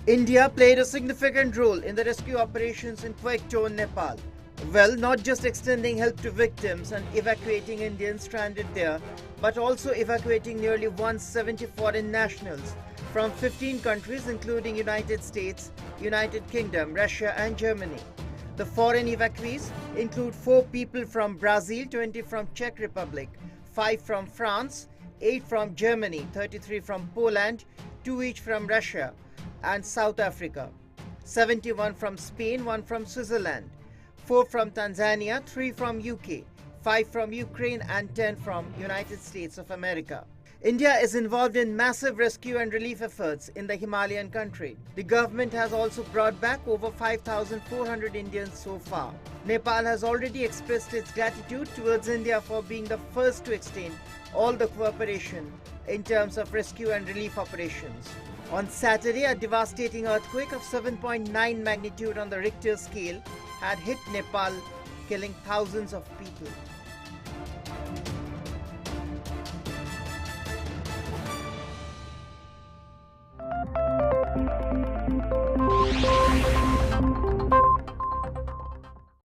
India played a significant role in the rescue operations in quake-torn Nepal. Well, not just extending help to victims and evacuating Indians stranded there, but also evacuating nearly 170 foreign nationals from 15 countries including United States, United Kingdom, Russia and Germany. The foreign evacuees include 4 people from Brazil, 20 from Czech Republic, 5 from France, 8 from Germany, 33 from Poland, 2 each from Russia and South Africa, 71 from Spain, 1 from Switzerland, 4 from Tanzania, 3 from UK, 5 from Ukraine and 10 from United States of America. India is involved in massive rescue and relief efforts in the Himalayan country. The government has also brought back over 5,400 Indians so far. Nepal has already expressed its gratitude towards India for being the first to extend all the cooperation in terms of rescue and relief operations. On Saturday, a devastating earthquake of 7.9 magnitude on the Richter scale had hit Nepal, killing thousands of people.